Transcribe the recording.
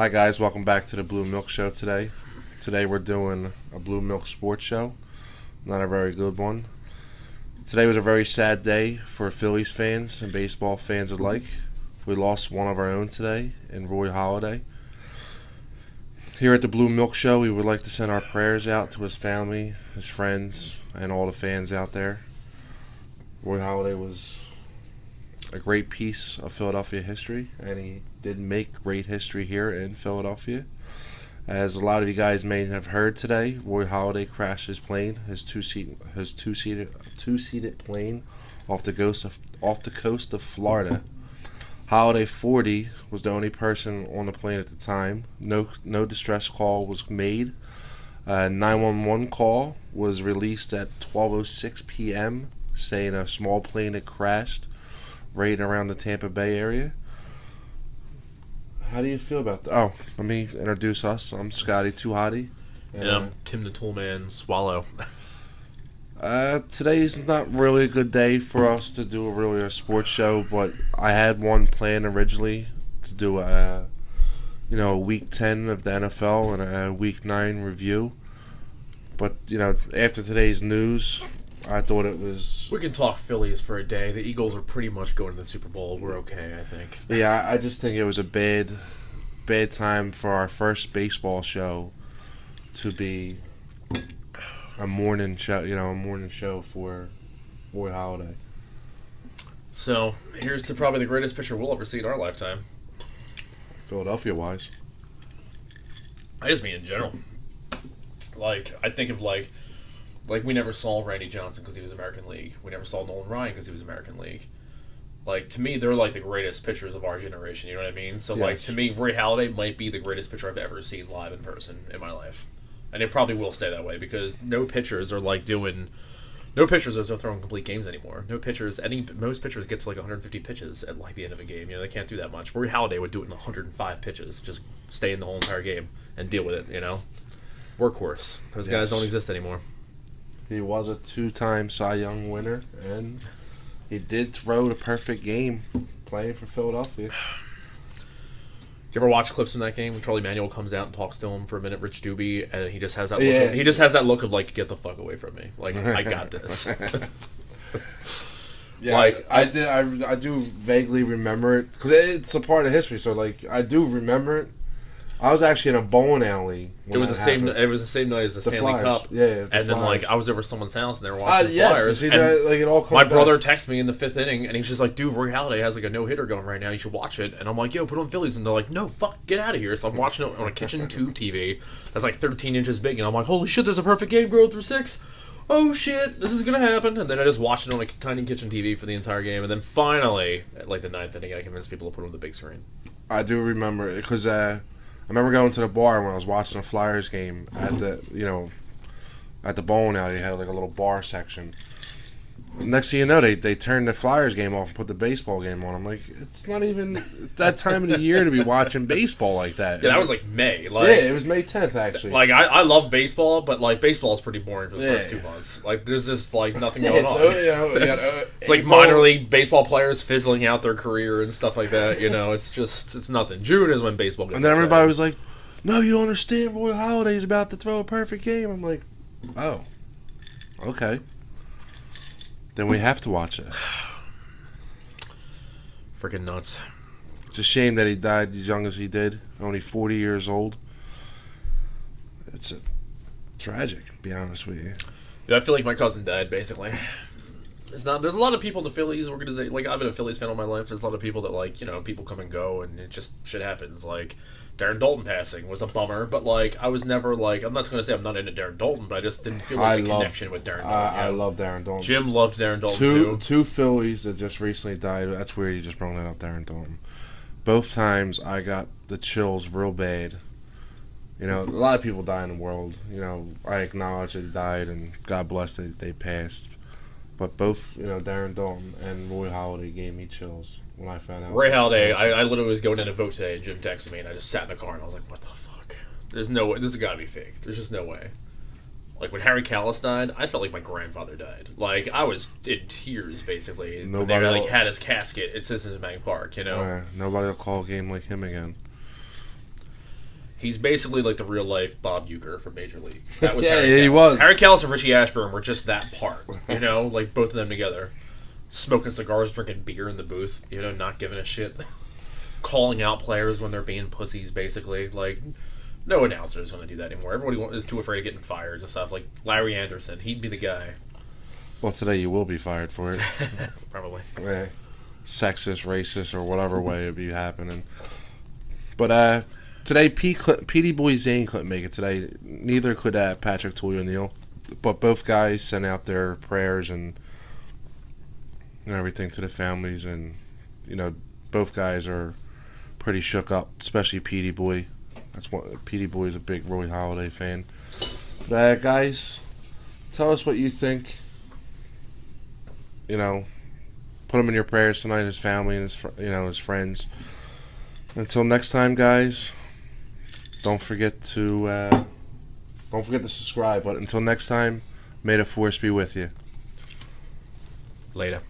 Hi guys, welcome back to the Blue Milk Show today. Today we're doing a Blue Milk Sports Show. Not a very good one. Today was a very sad day for Phillies fans and baseball fans alike. We lost one of our own today in Roy Halladay. Here at the Blue Milk Show, we would like to send our prayers out to his family, his friends, and all the fans out there. Roy Halladay was a great piece of Philadelphia history, and he did make great history here in Philadelphia. As a lot of you guys may have heard today, Roy Halladay crashed his plane, his two-seated plane, off the coast of Florida. Halladay, 40, was the only person on the plane at the time. No distress call was made. A 911 call was released at 12:06 p.m. saying a small plane had crashed right around the Tampa Bay area. How do you feel about that? Oh, let me introduce us. I'm Scotty Too Hottie. And I'm Tim the Toolman Swallow. Today's not really a good day for us to do a sports show, but I had one plan originally to do a week 10 of the NFL and a week 9 review. But after today's news, I thought it was... We can talk Phillies for a day. The Eagles are pretty much going to the Super Bowl. We're okay, I think. Yeah, I just think it was a bad time for our first baseball show to be a morning show for Roy Halladay. So, here's to probably the greatest pitcher we'll ever see in our lifetime. Philadelphia-wise. I just mean in general. I think of we never saw Randy Johnson because he was American League. We never saw Nolan Ryan because he was American League. To me, they're the greatest pitchers of our generation, you know what I mean? So, yes. To me, Roy Halladay might be the greatest pitcher I've ever seen live in person in my life. And it probably will stay that way because no pitchers are throwing complete games anymore. Most pitchers get to 150 pitches at the end of a game. They can't do that much. Roy Halladay would do it in 105 pitches, just stay in the whole entire game and deal with it, Workhorse. Those guys don't exist anymore. He was a 2-time Cy Young winner, and he did throw the perfect game playing for Philadelphia. You ever watch clips from that game when Charlie Manuel comes out and talks to him for a minute, Rich Doobie, and he just has that look. He just has that look of get the fuck away from me. I got this. Yeah, I do vaguely remember it because it's a part of history. So I do remember it. I was actually in a bowling alley. It was the same night as the Stanley Flyers. Cup. Yeah, and then I was over at someone's house and they were watching the Flyers. See, it all comes my back. brother texted me in the 5th inning and he's just like, "Dude, Roy Halladay has a no-hitter going right now. You should watch it." And I'm like, "Yo, put on Phillies." And they're like, "No, fuck, get out of here." So I'm watching it on a kitchen tube TV that's 13 inches big, and I'm like, "Holy shit, there's a perfect game going through 6. Oh shit, this is gonna happen." And then I just watched it on a tiny kitchen TV for the entire game, and then finally, at the 9th inning, I convinced people to put on the big screen. I do remember it because I remember going to the bar when I was watching a Flyers game at the bowling alley. They had a little bar section. Next thing you know, they turned the Flyers game off and put the baseball game on. I'm like, it's not even that time of the year to be watching baseball like that. Yeah, that was May. It was May 10th actually. I love baseball, but baseball is pretty boring for the first 2 months. There's just nothing going on. It's minor league baseball players fizzling out their career and stuff like that. It's nothing. June is when baseball gets. And then everybody was like, "No, you don't understand. Roy Halladay's about to throw a perfect game." I'm like, "Oh, okay. Then we have to watch this." Freaking nuts. It's a shame that he died as young as he did, only 40 years old. It's tragic, to be honest with you. Yeah, I feel like my cousin died, basically. There's a lot of people in the Phillies organization. I've been a Phillies fan all my life. There's a lot of people that people come and go, and it just shit happens. Darren Daulton passing was a bummer, but I was never I'm not going to say I'm not into Darren Daulton, but I just didn't feel a connection with Darren Daulton. I love Darren Daulton. Jim loved Darren Daulton too. Two Phillies that just recently died. That's weird you just brought that up, Darren Daulton. Both times I got the chills real bad. A lot of people die in the world. I acknowledge that they died, and God bless that they passed. But both, Darren Daulton and Roy Halladay gave me chills when I found out. Roy Halladay, I literally was going in to vote today, and Jim texted me, and I just sat in the car, and I was like, what the fuck? There's no way. This has got to be fake. There's just no way. When Harry Callis died, I felt like my grandfather died. I was in tears, basically. Nobody when they had his casket at Citizens Bank Park, Nobody will call a game like him again. He's basically like the real life Bob Uecker from Major League. That was Yeah, Harry he Kalas. was. Harry Kalas and Richie Ashburn were just that part, you know, like both of them together, smoking cigars, drinking beer in the booth, you know, not giving a shit, calling out players when they're being pussies, basically. Like, no announcer is going to do that anymore. Everybody is too afraid of getting fired and stuff. Like Larry Anderson, he'd be the guy. Well, today you will be fired for it. Probably. Yeah. Sexist, racist, or whatever way it'd be happening. But today, Petey Boy Zane couldn't make it today. Neither could Patrick Toy O'Neill. But both guys sent out their prayers and everything to the families, and you know, both guys are pretty shook up, especially Petey Boy. Petey Boy is a big Roy Halladay fan. But guys, tell us what you think. You know, put him in your prayers tonight, his family and his friends. Until next time, guys, don't forget to subscribe. But until next time, may the force be with you. Later.